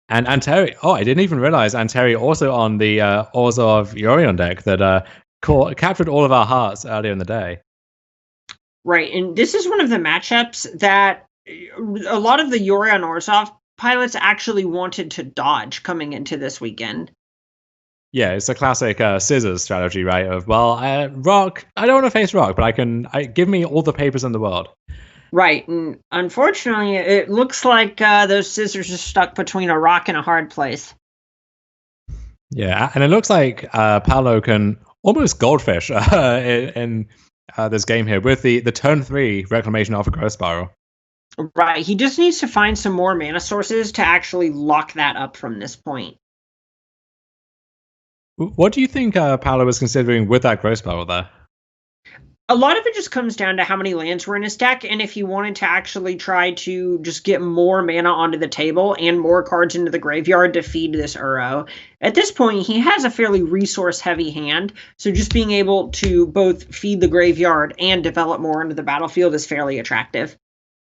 And Anteri, I didn't even realize Anteri also on the Orzhov Yorion deck that captured all of our hearts earlier in the day. Right, and this is one of the matchups that a lot of the Yorion Orzhov pilots actually wanted to dodge coming into this weekend. Yeah, it's a classic scissors strategy, right? Of, Rock, I don't want to face Rock, but give me all the papers in the world. Right, and unfortunately, it looks like those scissors are stuck between a rock and a hard place. Yeah, and it looks like Paolo can almost goldfish in this game here with the turn 3 Reclamation off a Growth Spiral. Right, he just needs to find some more mana sources to actually lock that up from this point. What do you think Paolo was considering with that Growth Spiral there? A lot of it just comes down to how many lands were in his deck, and if he wanted to actually try to just get more mana onto the table and more cards into the graveyard to feed this Uro. At this point, he has a fairly resource-heavy hand, so just being able to both feed the graveyard and develop more into the battlefield is fairly attractive.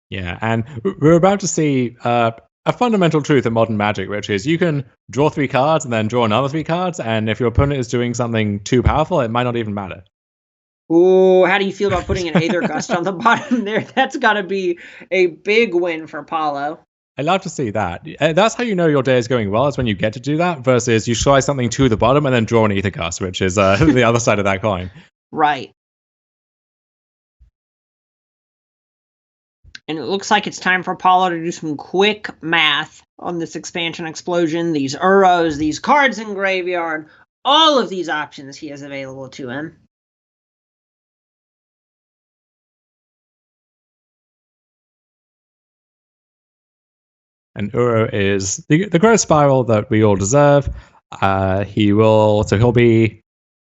Yeah, and we're about to see a fundamental truth in modern Magic, which is you can draw 3 cards and then draw another 3 cards, and if your opponent is doing something too powerful, it might not even matter. Ooh, how do you feel about putting an Aether Gust on the bottom there? That's got to be a big win for Paolo. I love to see that. That's how you know your day is going well, is when you get to do that, versus you slide something to the bottom and then draw an Aether Gust, which is the other side of that coin. Right. And it looks like it's time for Paolo to do some quick math on this expansion explosion, these Uros, these cards in graveyard, all of these options he has available to him. And Uro is the growth spiral that we all deserve. He'll be.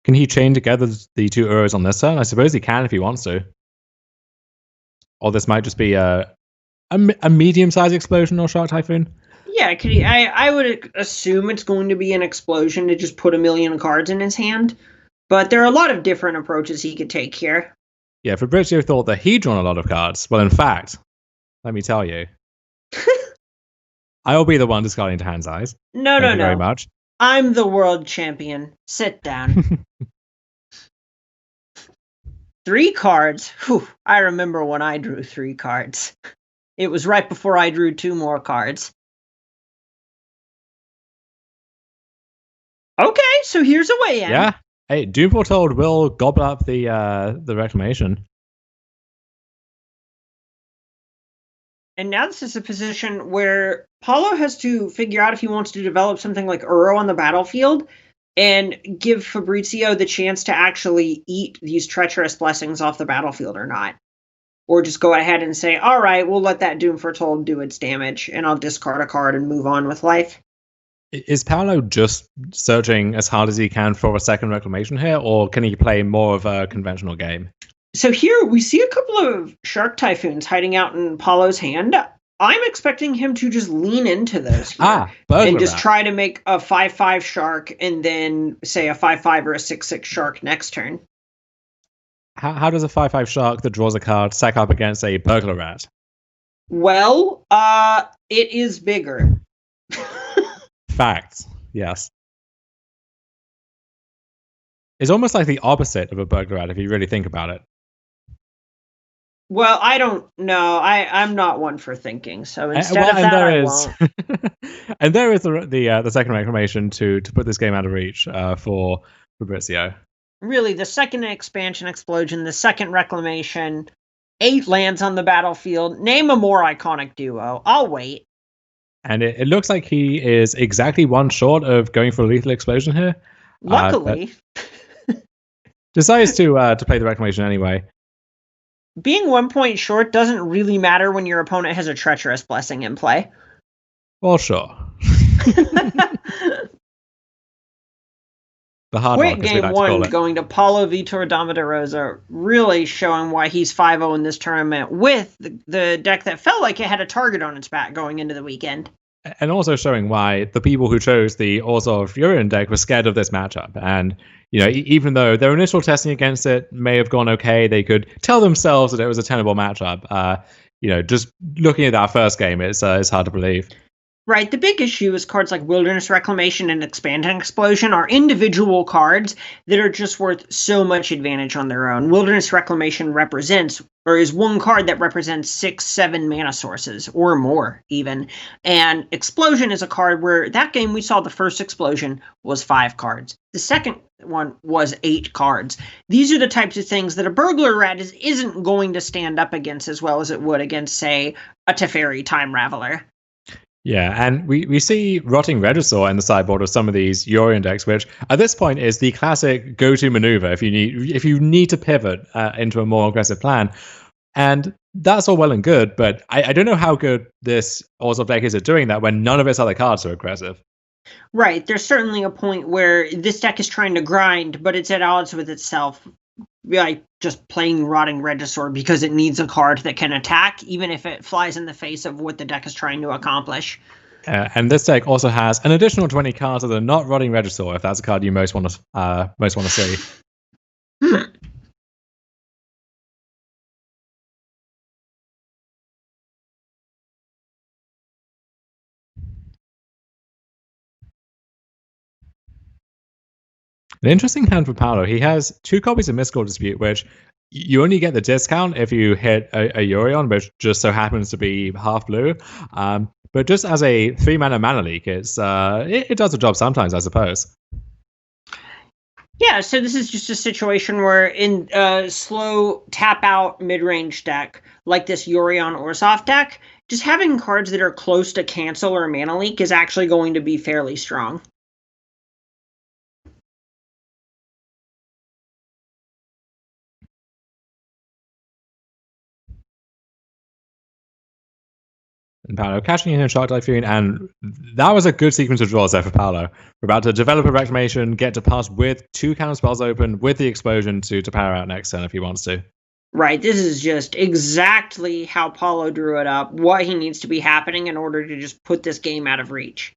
Can he chain together the 2 Uros on this turn? I suppose he can if he wants to. Or this might just be a medium-sized explosion or Shark Typhoon. Yeah, I would assume it's going to be an explosion to just put 1 million cards in his hand. But there are a lot of different approaches he could take here. Yeah, Fabrizio thought that he'd drawn a lot of cards. Well, in fact, let me tell you. I'll be the one discarding to hand size. No. Very much. I'm the world champion. Sit down. 3 cards. Whew, I remember when I drew 3 cards. It was right before I drew 2 more cards. Okay, so here's a way in. Yeah. Hey, Doom Foretold will gobble up the Reclamation. And now this is a position where Paolo has to figure out if he wants to develop something like Uro on the battlefield and give Fabrizio the chance to actually eat these treacherous blessings off the battlefield or not. Or just go ahead and say, all right, we'll let that Doom Foretold do its damage, and I'll discard a card and move on with life. Is Paolo just searching as hard as he can for a second Reclamation here, or can he play more of a conventional game? So here we see a couple of Shark Typhoons hiding out in Paolo's hand. I'm expecting him to just lean into those here and just try to make a 5/5 Shark and then say a 5/5 or a 6/6 Shark next turn. How does a 5/5 Shark that draws a card stack up against a Burglar Rat? Well, it is bigger. Facts, yes. It's almost like the opposite of a Burglar Rat if you really think about it. Well, I don't know. I'm not one for thinking. So instead of that, I won't. And there is the second Reclamation to put this game out of reach for Fabrizio. Really, the second expansion explosion, the second Reclamation, 8 lands on the battlefield. Name a more iconic duo. I'll wait. And it looks like he is exactly 1 short of going for a lethal explosion here. Luckily. Decides to play the Reclamation anyway. Being 1 point short doesn't really matter when your opponent has a treacherous blessing in play. Well, sure. The hard Quick rock, game like 1 going to Paolo Vitor Damo de Rosa, really showing why he's 5-0 in this tournament with the deck that felt like it had a target on its back going into the weekend. And also showing why the people who chose the Orzhov Yorion deck were scared of this matchup. And, even though their initial testing against it may have gone okay, they could tell themselves that it was a tenable matchup. Just looking at that first game, it's hard to believe. Right. The big issue is cards like Wilderness Reclamation and Expansion Explosion are individual cards that are just worth so much advantage on their own. Wilderness Reclamation represents, or is one card that represents 6, 7 mana sources, or more, even. And Explosion is a card where that game we saw the first Explosion was 5 cards. The second one was 8 cards. These are the types of things that a Burglar Rat isn't going to stand up against as well as it would against, say, a Teferi Time Raveler. Yeah, and we see Rotting Regisaur in the sideboard of some of these Yorion decks, which at this point is the classic go-to maneuver if you need to pivot into a more aggressive plan. And that's all well and good, but I don't know how good this Orzhov deck is at doing that when none of its other cards are aggressive. Right, there's certainly a point where this deck is trying to grind, but it's at odds with itself. Like just playing Rotting Regisaur because it needs a card that can attack, even if it flies in the face of what the deck is trying to accomplish. And this deck also has an additional 20 cards that are not Rotting Regisaur, if that's a card you most want to see. An interesting hand for Paolo. He has 2 copies of Mystical Dispute, which you only get the discount if you hit a Yorion, which just so happens to be half blue. But just as a 3-mana leak, it does the job sometimes, I suppose. Yeah, so this is just a situation where in a slow tap-out mid-range deck, like this Yorion Orzhov deck, just having cards that are close to cancel or mana leak is actually going to be fairly strong. And Paolo catching in a Shark Typhoon, and that was a good sequence of draws there for Paolo. We're about to develop a Reclamation, get to pass with 2 counter spells open, with the Explosion to power out next turn if he wants to. Right, this is just exactly how Paulo drew it up, what he needs to be happening in order to just put this game out of reach.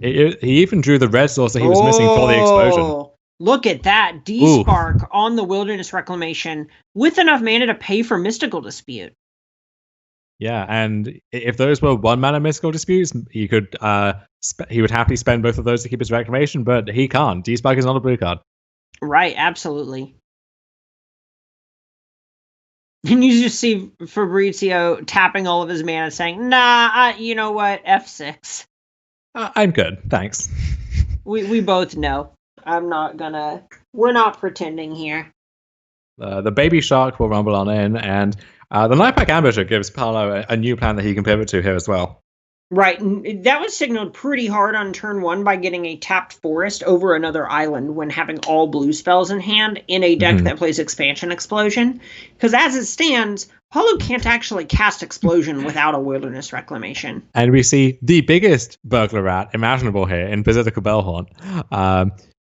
He even drew the red source that he was missing for the Explosion. Look at that, D-Spark on the Wilderness Reclamation with enough mana to pay for Mystical Dispute. Yeah, and if those were 1-mana Mystical Disputes, he could he would happily spend both of those to keep his Reclamation, but he can't. D-Spark is not a blue card. Right, absolutely. And you just see Fabrizio tapping all of his mana saying, nah, you know what, F6. I'm good, thanks. We both know. We're not pretending here. The Baby Shark will rumble on in, and the Nightpack Ambusher gives Paolo a new plan that he can pivot to here as well. Right, and that was signaled pretty hard on turn 1 by getting a tapped forest over another island when having all blue spells in hand in a deck that plays Expansion Explosion. Because as it stands, Paulo can't actually cast Explosion without a Wilderness Reclamation. And we see the biggest Burglar Rat imaginable here in Basilica Bellhorn,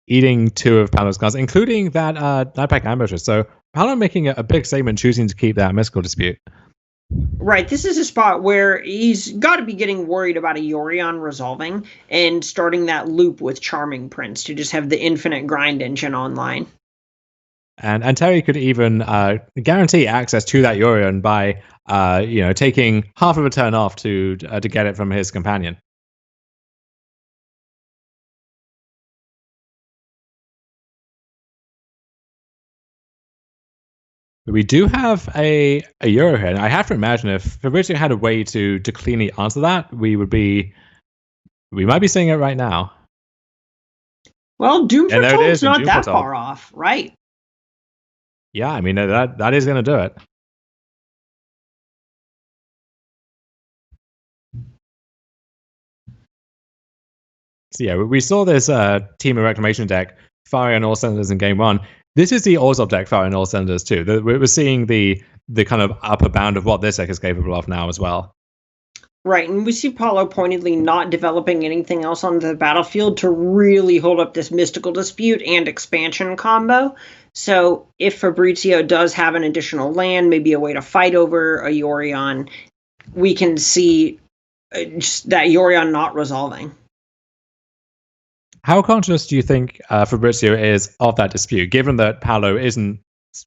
eating 2 of Paolo's cards, including that Nightpack Ambusher. So Paolo making a big statement, choosing to keep that Mystical Dispute. Right, this is a spot where he's got to be getting worried about a Yorion resolving and starting that loop with Charming Prince to just have the infinite grind engine online. And Anteri could even guarantee access to that Yorion by taking half of a turn off to get it from his companion. We do have a Euro here, and I have to imagine if Fabrizio had a way to cleanly answer that, we might be seeing it right now. Well, Doom Patrol's not that far off, right? Yeah, I mean that is going to do it. So yeah, we saw this Team of Reclamation deck fire on all cylinders in game 1. This is the Orzhov deck firing all cylinders too. We're seeing the kind of upper bound of what this deck is capable of now as well. Right, and we see Paulo pointedly not developing anything else on the battlefield to really hold up this Mystical Dispute and Expansion combo. So if Fabrizio does have an additional land, maybe a way to fight over a Yorion, we can see just that Yorion not resolving. How conscious do you think Fabrizio is of that dispute, given that Paolo isn't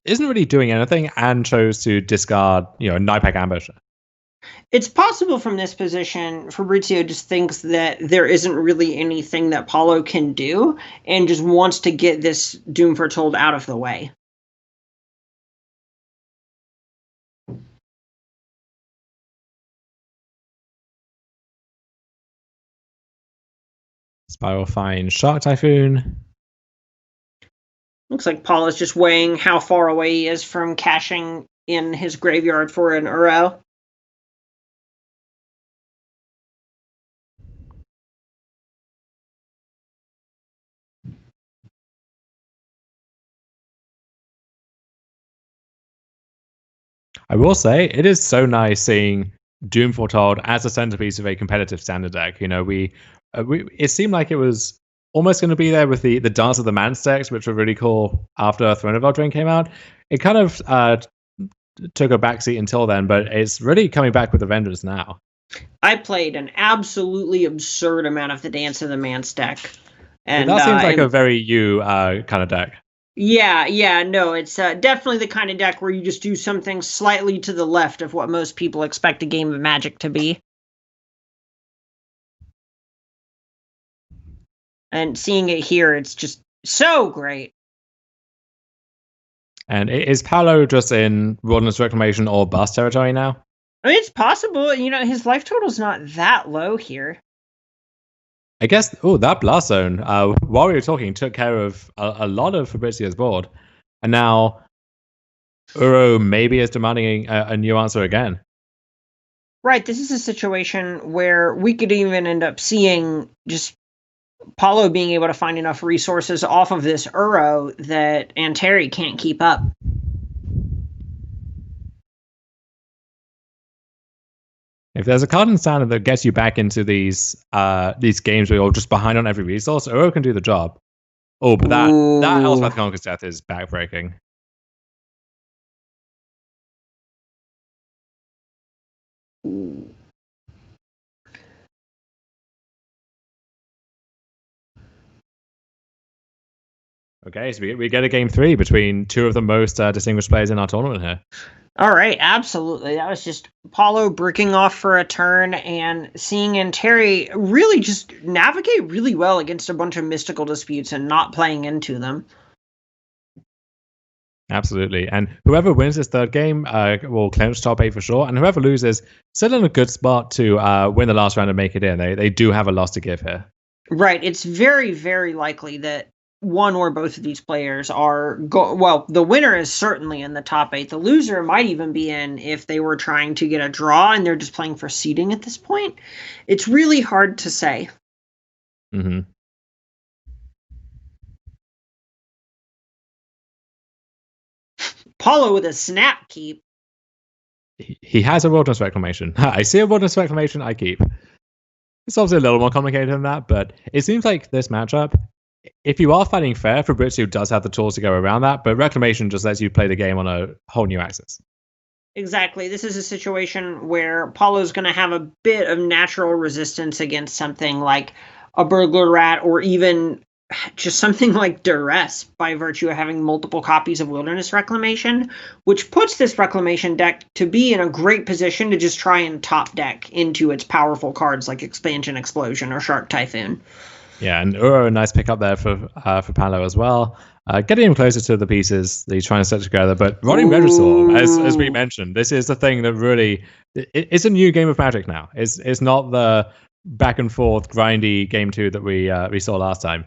really doing anything and chose to discard, Nightpack Ambusher? It's possible from this position, Fabrizio just thinks that there isn't really anything that Paulo can do and just wants to get this Doom Foretold out of the way. Spiral finds Shark Typhoon. Looks like Paulo's just weighing how far away he is from cashing in his graveyard for an Uro. I will say it is so nice seeing Doom Foretold as a centerpiece of a competitive standard deck. You know, we it seemed like it was almost going to be there with the Dance of the Man decks, which were really cool after Throne of Eldraine came out. It kind of took a backseat until then, but it's really coming back with the Vengeance now. I played an absolutely absurd amount of the Dance of the Man deck. And that seems like a very you kind of deck. Yeah, no, it's definitely the kind of deck where you just do something slightly to the left of what most people expect a game of Magic to be. And seeing it here, it's just so great. And is Paulo just in Wilderness Reclamation or Bust territory now? I mean, it's possible. You know, his life total's not that low here. I guess, that Blast Zone, while we were talking, took care of a lot of Fabrizio's board. And now Uro maybe is demanding a new answer again. Right, this is a situation where we could even end up seeing just Paulo being able to find enough resources off of this Uro that Anteri can't keep up. If there's a card in standard that gets you back into these games where you're just behind on every resource, Uro can do the job. Oh, but that Elspeth Conqueror's Death is backbreaking. Okay, so we get a game 3 between two of the most distinguished players in our tournament here. All right, absolutely. That was just Paulo bricking off for a turn and seeing Anteri really just navigate really well against a bunch of mystical disputes and not playing into them. Absolutely. And whoever wins this third game will clinch top 8 for sure. And whoever loses, still in a good spot to win the last round and make it in. They do have a loss to give here. Right. It's very, very likely that one or both of these players are well, the winner is certainly in the top 8. The loser might even be in if they were trying to get a draw and they're just playing for seeding at this point. It's really hard to say. Mm-hmm. Paulo with a snap keep. He has a Wilderness Reclamation. I see a Wilderness Reclamation, I keep. It's obviously a little more complicated than that, but it seems like this matchup, if you are fighting fair, Fabrizio does have the tools to go around that, but Reclamation just lets you play the game on a whole new axis. Exactly. This is a situation where Paulo's going to have a bit of natural resistance against something like a Burglar Rat or even just something like Duress by virtue of having multiple copies of Wilderness Reclamation, which puts this Reclamation deck to be in a great position to just try and top deck into its powerful cards like Expansion Explosion or Shark Typhoon. Yeah, and Uro, a nice pickup there for Paulo as well. Getting him closer to the pieces that he's trying to set together. But running Registorm, as we mentioned, this is the thing that really... It's a new game of Magic now. It's not the back and forth grindy game 2 that we saw last time.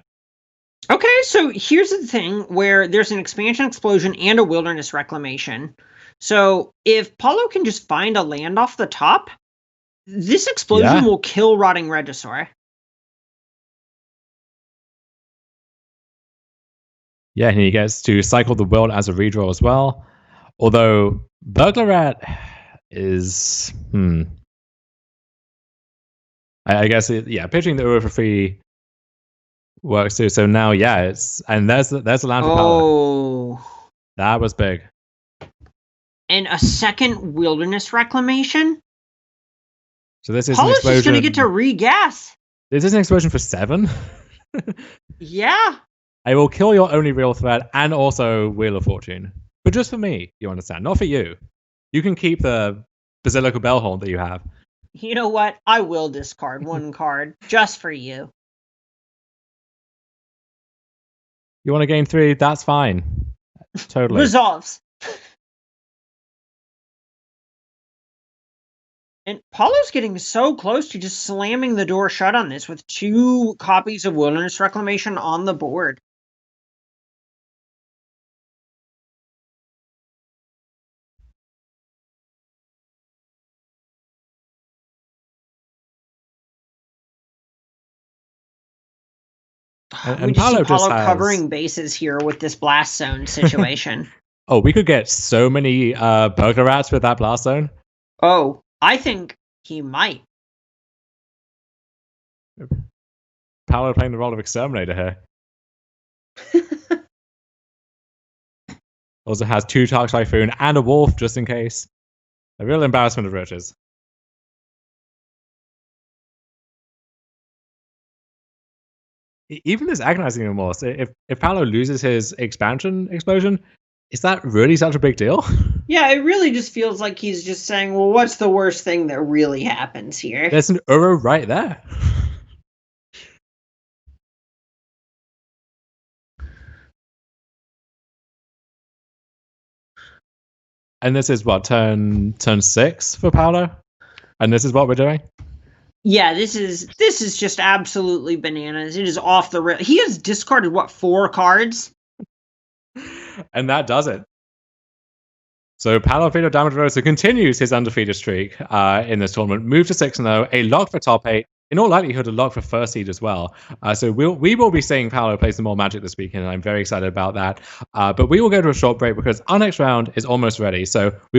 Okay, so here's the thing where there's an Expansion Explosion and a Wilderness Reclamation. So if Paulo can just find a land off the top, this explosion will kill Rotting Regisaur. Yeah, and he gets to cycle the world as a redraw as well. Although Burglar Rat is... I guess, pitching the Uro for free works too. So now, it's... And there's the land for Paulo. That was big. And a second Wilderness Reclamation? So this is Paulo's an explosion... just going to get to regas. This is an explosion for 7? Yeah. I will kill your only real threat and also Wheel of Fortune. But just for me, you understand. Not for you. You can keep the Basilica Bellhorn that you have. You know what? I will discard one card just for you. You want to gain 3? That's fine. Totally. Resolves. And Paulo's getting so close to just slamming the door shut on this with 2 copies of Wilderness Reclamation on the board. And we just see Paolo just Paulo has... covering bases here with this blast zone situation. Oh, we could get so many burglar rats with that blast zone. Oh, I think he might. Paolo playing the role of exterminator here. Also has 2 Tark Typhoon and a wolf just in case. A real embarrassment of riches. Even this agonizing remorse, if Paolo loses his expansion explosion, is that really such a big deal? Yeah, it really just feels like he's just saying, well, what's the worst thing that really happens here? There's an Uro right there. And this is what, turn 6 for Paolo? And this is what we're doing? Yeah, this is just absolutely bananas. It is off the rail. He has discarded, what, 4 cards? And that does it. So Paolo Damo Rosa continues his undefeated streak in this tournament, moved to 6-0, a lock for top 8, in all likelihood a lock for first seed as well. So we will be seeing Paolo play some more Magic this weekend, and I'm very excited about that. But we will go to a short break because our next round is almost ready. So we